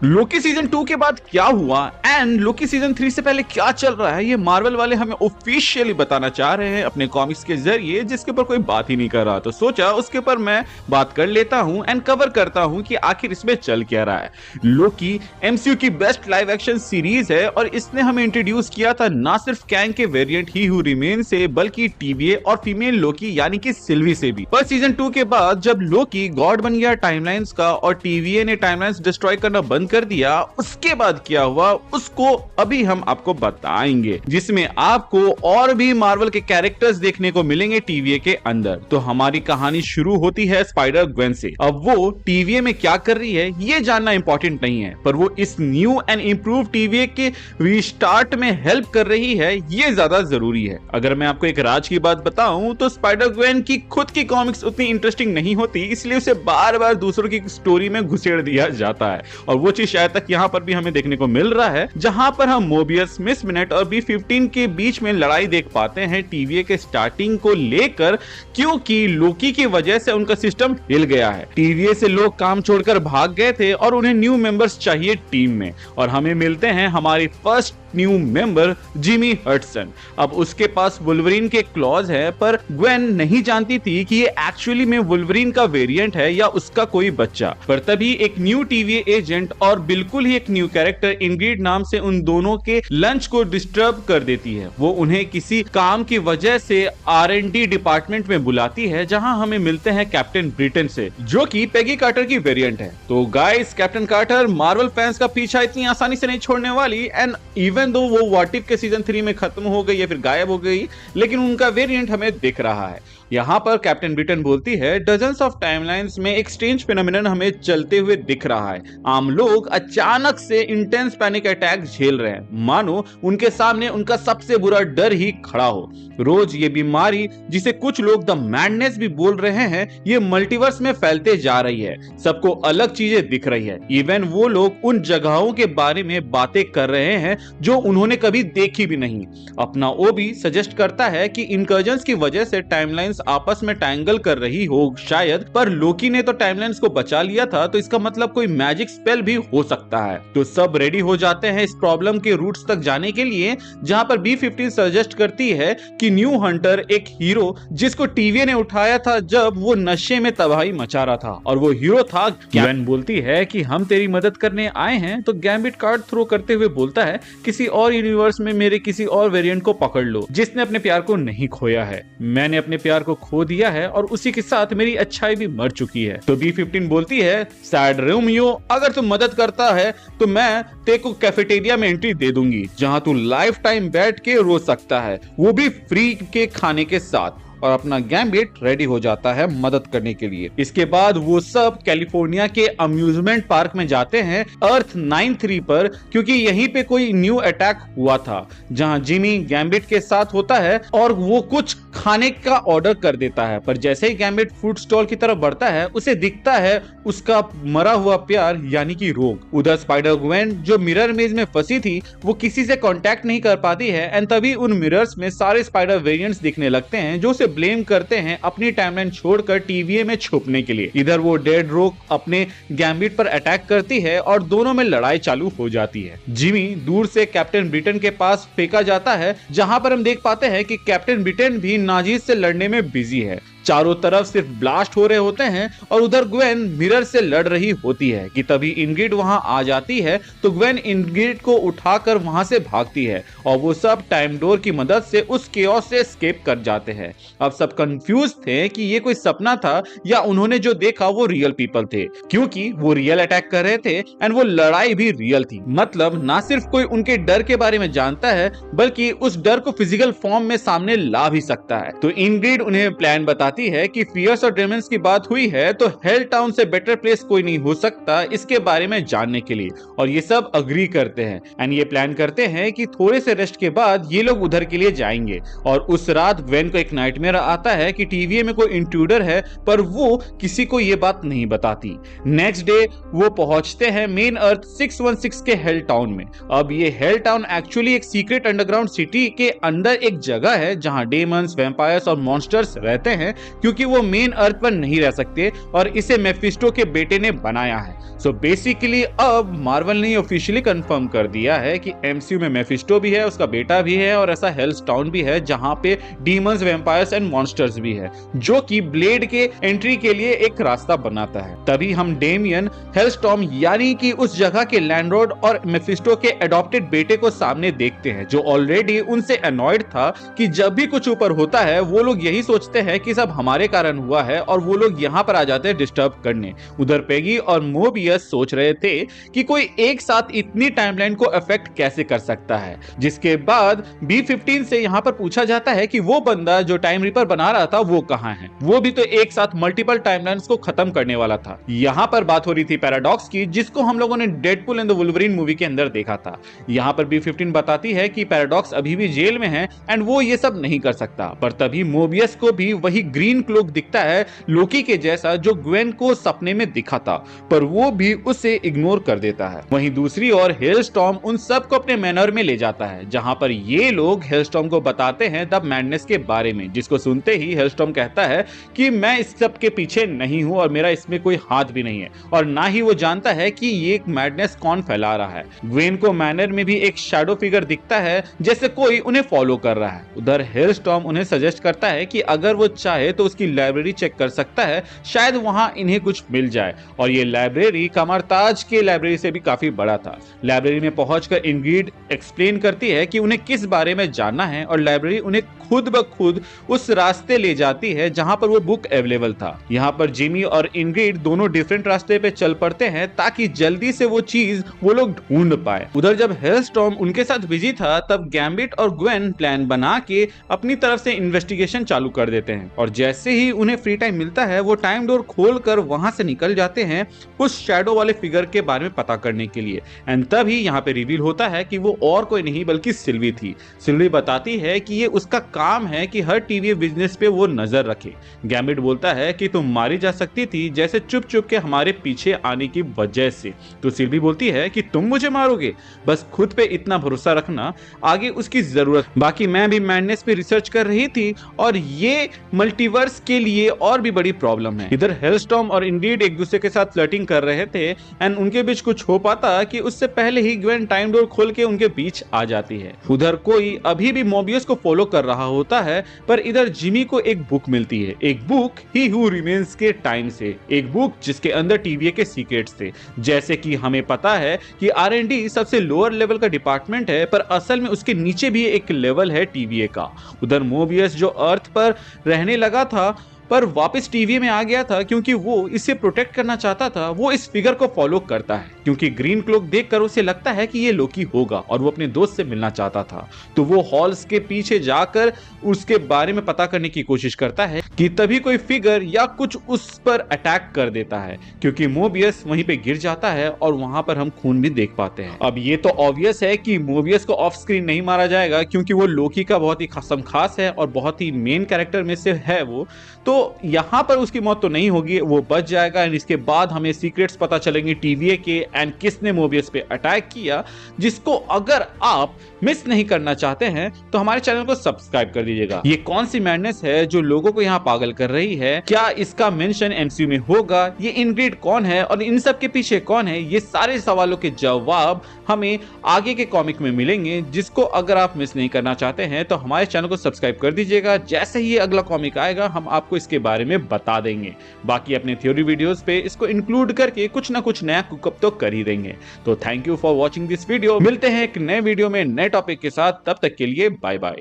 Loki season 2 के बाद क्या हुआ एंड लोकी सीजन 3 से पहले क्या चल रहा है, ये मार्वल वाले हमें ऑफिशियली बताना चाह रहे हैं अपने कॉमिक्स के जरिए, जिसके ऊपर कोई बात ही नहीं कर रहा। तो सोचा उसके ऊपर मैं बात कर लेता हूं एंड कवर करता हूं कि आखिर इसमें चल क्या रहा है। लोकी एमसीयू की बेस्ट लाइव एक्शन सीरीज है और इसने हमें इंट्रोड्यूस किया था ना सिर्फ कैंग के वेरिएंट ही हु रिमेन से, बल्कि टीवीए और फीमेल लोकी यानी कि सिल्वी से भी। पर सीजन 2 के बाद जब लोकी गॉड बन गया टाइमलाइंस का और टीवीए ने टाइमलाइंस डिस्ट्रॉय करना बंद कर दिया, उसके बाद क्या हुआ उसको अभी हम आपको बताएंगे, जिसमें आपको और भी मार्वल के कैरेक्टर्स देखने को मिलेंगे टीवीए के अंदर। तो हमारी कहानी शुरू होती है स्पाइडर ग्वेन से। अब वो टीवीए में क्या कर रही है ये जानना इंपॉर्टेंट नहीं है, पर वो इस न्यू एंड इंप्रूव टीवीए के रीस्टार्ट में हेल्प कर रही है ये ज्यादा जरूरी है। अगर मैं आपको एक राज की बात बताऊं तो स्पाइडर ग्वेन की खुद की कॉमिक्स उतनी इंटरेस्टिंग नहीं होती, इसलिए उसे बार बार दूसरों की स्टोरी में घुसेड़ दिया जाता है। और वो चीज शायद तक यहाँ पर भी हमें देखने को मिल रहा है, जहां पर हम मोबियस, मिस मिनट और B15 के बीच में लड़ाई देख पाते हैं टीवीए के स्टार्टिंग को लेकर, क्योंकि लोकी की वजह से उनका सिस्टम हिल गया है। टीवीए से लोग काम छोड़कर भाग गए थे और उन्हें न्यू मेंबर्स चाहिए टीम में, और हमें मिलते हैं हमारी first new member Jimmy Hudson. अब उसके पास वुल्वरीन के क्लॉज है, पर ग्वेन नहीं जानती थी कि ये एक्चुअली में वुल्वरीन का वेरिएंट है या उसका कोई बच्चा। पर तभी एक न्यू टीवीए एजेंट और बिल्कुल ही एक न्यू कैरेक्टर इंग्रिड नाम से उन दोनों के लंच को डिस्टर्ब कर देती है। वो उन्हें किसी काम की वजह से R&D डिपार्टमेंट में बुलाती है, जहां हमें मिलते हैं कैप्टन ब्रिटेन से, जो कि पेगी कार्टर की वेरिएंट है। तो guys, captain Carter Marvel fans का पीछा इतनी आसानी से नहीं छोड़ने वाली, एंड इवन दो वो व्हाट इफ के सीजन 3 में खत्म हो गई या फिर गायब हो गई, लेकिन उनका वेरिएंट हमें दिख रहा है। यहाँ पर कैप्टन ब्रिटेन बोलती है, डजन्स ऑफ टाइमलाइंस में एक स्ट्रेंज फिनोमिनन हमें चलते हुए दिख रहा है। आम लोग अचानक से इंटेंस पैनिक अटैक झेल रहे हैं, मानो उनके सामने उनका सबसे बुरा डर ही खड़ा हो। रोज ये बीमारी, जिसे कुछ लोग द मैडनेस भी बोल रहे हैं, ये मल्टीवर्स में फैलते जा रही है। सबको अलग चीजें दिख रही है। इवन वो लोग उन जगहों के बारे में बातें कर रहे हैं जो उन्होंने कभी देखी भी नहीं। अपना ओबी सजेस्ट करता है कि इनकर्जन्स की वजह से टाइमलाइंस आपस में टैंगल कर रही हो शायद, पर लोकी ने तो टाइमलाइंस को बचा लिया था, तो इसका मतलब कोई मैजिक स्पेल भी हो सकता है। तो सब रेडी हो जाते हैं इस प्रॉब्लम के रूट्स तक जाने के लिए, जहां पर B15 सजेस्ट करती है कि न्यू हंटर एक हीरो जिसको टीवीए ने उठाया था जब वो नशे में तबाही मचा रहा था, और वो हीरो था गैन। बोलती है कि हम तेरी मदद करने आए हैं, तो गैम्बिट कार्ड थ्रो करते हुए बोलता है, किसी और यूनिवर्स में मेरे किसी और वेरिएंट को पकड़ लो जिसने अपने प्यार को नहीं खोया है। मैंने अपने प्यार को खो दिया है और उसी के साथ मेरी अच्छाई भी मर चुकी है। तो B15 बोलती है, सैड रोमियो, अगर तू मदद करता है तो मैं तेरे को कैफेटेरिया में एंट्री दे दूंगी, जहां तू लाइफ टाइम बैठ के रो सकता है, वो भी फ्री के खाने के साथ। और अपना गैम्बिट रेडी हो जाता है मदद करने के लिए। इसके बाद वो सब कैलिफोर्निया के अम्यूजमेंट पार्क में जाते हैं अर्थ 93 पर, क्योंकि यहीं पे कोई न्यू अटैक हुआ था, जहां जिमी गैम्बिट के साथ होता है और वो कुछ खाने का ऑर्डर कर देता है। पर जैसे ही गैम्बिट फूड स्टॉल की तरफ बढ़ता है, उसे दिखता है उसका मरा हुआ प्यार यानी कि रोग। उधर स्पाइडर ग्वेन जो मिरर मेज में फंसी थी, वो किसी से कांटेक्ट नहीं कर पाती है, एंड तभी उन मिरर्स में सारे स्पाइडर वेरिएंट्स दिखने लगते हैं, जो ब्लेम करते हैं अपनी टाइमलाइन छोड़कर टीवीए में छुपने के लिए। इधर वो डेड रोक अपने गैम्बिट पर अटैक करती है और दोनों में लड़ाई चालू हो जाती है। जिमी दूर से कैप्टन ब्रिटेन के पास फेंका जाता है, जहां पर हम देख पाते हैं कि कैप्टन ब्रिटेन भी नाजीज से लड़ने में बिजी है। चारों तरफ सिर्फ ब्लास्ट हो रहे होते हैं और उधर ग्वेन मिरर से लड़ रही होती है कि तभी इंग्रिड वहां आ जाती है। तो ग्वेन इंग्रिड को उठाकर वहां से भागती है और वो सब टाइम डोर की मदद से उस केओस से एस्केप कर जाते हैं। अब सब कंफ्यूज थे कि ये कोई सपना था या उन्होंने जो देखा वो रियल पीपल थे, क्योंकि वो रियल अटैक कर रहे थे एंड वो लड़ाई भी रियल थी। मतलब ना सिर्फ कोई उनके डर के बारे में जानता है, बल्कि उस डर को फिजिकल फॉर्म में सामने ला भी सकता है। तो इंग्रिड उन्हें प्लान बताती है कि फियर्स और ड्रेमन्स की बात हुई है, तो हेल टाउन से बेटर प्लेस कोई नहीं हो सकता इसके बारे में जानने के लिए, और ये सब अग्री करते हैं एंड ये प्लान करते हैं कि थोड़े से रेस्ट के बाद ये लोग उधर के लिए जाएंगे। और उस रात ग्वेन को एक नाइटमेयर आता है कि टीवीए में कोई इंट्रूडर है, पर वो किसी को ये बात नहीं बताती। नेक्स्ट डे वो पहुंचते हैं मेन अर्थ 616 के हेल टाउन में। अब ये हेल टाउन एक्चुअली एक सीक्रेट अंडरग्राउंड सिटी के अंदर एक जगह है, जहां डेमंस, वैम्पायर्स और मॉन्स्टर्स रहते हैं, क्योंकि वो मेन अर्थ पर नहीं रह सकते और इसे मेफिस्टो के बेटे ने बनाया है। सो बेसिकली अब मार्वल ने ऑफिशियली कंफर्म कर दिया है कि एमसीयू में मेफिस्टो भी है, उसका बेटा भी है और ऐसा हेल्स टाउन भी है जहां पे डीमंस, वैम्पायर्स एंड मॉन्स्टर्स भी है, जो कि ब्लेड के एंट्री के लिए एक रास्ता बनाता है। तभी हम डेमियन हेल्स्टॉर्म यानी कि उस जगह के लैंडलॉर्ड और मेफिस्टो के एडॉप्टेड बेटे को सामने देखते हैं, जो ऑलरेडी उनसे अनॉयड था कि जब भी कुछ ऊपर होता है वो लोग यही सोचते हैं कि सब हमारे कारण हुआ है और वो लोग यहाँ पर आ जाते हैं डिस्टर्ब करने। उधर पेगी और मोबियस सोच रहे थे कि कोई एक साथ इतनी टाइमलाइन को अफेक्ट कैसे कर सकता है, जिसके बाद B-15 से यहाँ पर पूछा जाता है कि वो बंदा जो टाइम रिपर बना रहा था वो कहाँ है, वो भी तो एक साथ मल्टीपल टाइमलाइंस को खत्म करने वाला था। यहाँ पर बात हो रही थी पैराडॉक्स की, जिसको हम लोगों ने Deadpool and the Wolverine movie के अंदर देखा था। यहाँ पर B-15 बताती है कि पैराडॉक्स अभी भी जेल में है एंड वो ये सब नहीं कर सकता, पर तभी मोबियस को भी वही ग्रीन क्लोक दिखता है लोकी के जैसा जो ग्वेन को सपने में दिखा था, पर वो भी उसे इग्नोर कर देता है। वहीं दूसरी ओर हेलस्टॉर्म उन सब को अपने मैनर में ले जाता है, जहां पर ये लोग हेलस्टॉर्म को बताते हैं द मैडनेस के बारे में, जिसको सुनते ही हेलस्टॉर्म कहता है कि मैं इस सब के पीछे नहीं हूं और मेरा इसमें कोई हाथ भी नहीं है और ना ही वो जानता है कि ये मैडनेस कौन फैला रहा है। ग्वेन को मैनर में भी एक शैडो फिगर दिखता है जैसे कोई उन्हें फॉलो कर रहा है। उधर हेलस्टॉर्म उन्हें सजेस्ट करता है कि अगर वो चाहे तो उसकी लाइब्रेरी चेक कर सकता है, शायद वहां इन्हें कुछ मिल जाए। और ये लाइब्रेरी कमरताज के लाइब्रेरी से भी काफी बड़ा था। लाइब्रेरी में पहुंचकर इंग्रिड एक्सप्लेन करती है कि उन्हें किस बारे में जानना है और लाइब्रेरी उन्हें खुद ब खुद उस रास्ते ले जाती है जहां पर वो बुक अवेलेबल था। यहाँ पर जिमी और इंग्रिड दोनों डिफरेंट रास्ते पे चल पड़ते हैं ताकि जल्दी से वो चीज वो लोग ढूंढ पाए। उधर जब हेलस्टॉर्म उनके साथ बिजी था तब गैम्बिट और ग्वेन प्लान बना के अपनी तरफ से इन्वेस्टिगेशन चालू कर देते हैं और जैसे ही उन्हें फ्री टाइम मिलता है वो टाइम डोर खोलकर वहां से निकल जाते हैं उस शैडो वाले फिगर के बारे में पता करने के लिए। एंड तभी यहाँ पे रिवील होता है कि वो और कोई नहीं बल्कि सिल्वी थी। सिल्वी बताती है कि ये उसका काम है कि हर टीवी बिजनेस पे वो नजर रखे। गैम्बिट बोलता है कि तुम मारी जा सकती थी जैसे चुप चुप के हमारे पीछे आने की वजह से। तो सिल्वी बोलती है कि तुम मुझे मारोगे, बस खुद पे इतना भरोसा रखना, आगे उसकी जरूरत। बाकी मैं भी मैडनेस पे रिसर्च कर रही थी और ये मल्टीवर्स के लिए और भी बड़ी प्रॉब्लम है। इधर हेलस्टॉर्म और इंग्रिड एक दूसरे के साथ फ्लर्टिंग कर रहे थे एंड उनके बीच कुछ हो पाता कि उससे पहले ही ग्वेन टाइम डोर खोल के उनके बीच आ जाती है। उधर कोई अभी भी मोबियस को फॉलो कर रहा होता है, पर इधर जिमी को एक बुक मिलती है, एक बुक ही हु रिमेन्स के टाइम से, एक बुक जिसके अंदर टीवीए के सीक्रेट्स थे। जैसे कि हमें पता है कि R&D सबसे लोअर लेवल का डिपार्टमेंट है, पर असल में उसके नीचे भी एक लेवल है टीवीए का। उधर मोबियस जो अर्थ पर रहने लगा था पर वापस टीवी में आ गया था क्योंकि वो इसे प्रोटेक्ट करना चाहता था, वो इस फिगर को फॉलो करता है क्योंकि ग्रीन क्लोक देखकर उसे लगता है कि ये लोकी होगा और वो अपने दोस्त से मिलना चाहता था। तो वो हॉल्स के पीछे जाकर उसके बारे में पता करने की कोशिश करता है कि तभी कोई फिगर या कुछ उस पर अटैक कर देता है क्योंकि मोबियस वहीं पे गिर जाता है और वहां पर हम खून भी देख पाते हैं। अब ये तो ऑब्वियस है कि मोबियस को ऑफ स्क्रीन नहीं मारा जाएगा क्योंकि वो लोकी का बहुत ही खास है और बहुत ही मेन कैरेक्टर में से है वो, तो यहां पर उसकी मौत तो नहीं होगी, वो बच जाएगा। एंड इसके बाद हमें सीक्रेट्स पता चलेंगे टीवीए के एंड किसने मोबियस पे अटैक किया, जिसको अगर आप मिस नहीं करना चाहते हैं तो हमारे चैनल को सब्सक्राइब कर दीजिएगा। ये कौन सी मैडनेस है जो लोगों को यहाँ पागल कर रही है, क्या इसका मेंशन एमसीयू में होगा, ये इंग्रिड कौन है और इन सब के पीछे कौन है, ये सारे सवालों के जवाब हमें आगे के कॉमिक में मिलेंगे, जिसको अगर आप मिस नहीं करना चाहते हैं तो हमारे चैनल को सब्सक्राइब कर दीजिएगा। जैसे ही अगला कॉमिक आएगा हम आपको इसके बारे में बता देंगे। बाकी अपने थ्योरी वीडियोस पे इसको इंक्लूड करके कुछ ना कुछ नया कुकअप तो कर ही देंगे। तो thank you for watching this video. मिलते हैं एक नए वीडियो में नए टॉपिक के साथ, तब तक के लिए बाय बाय।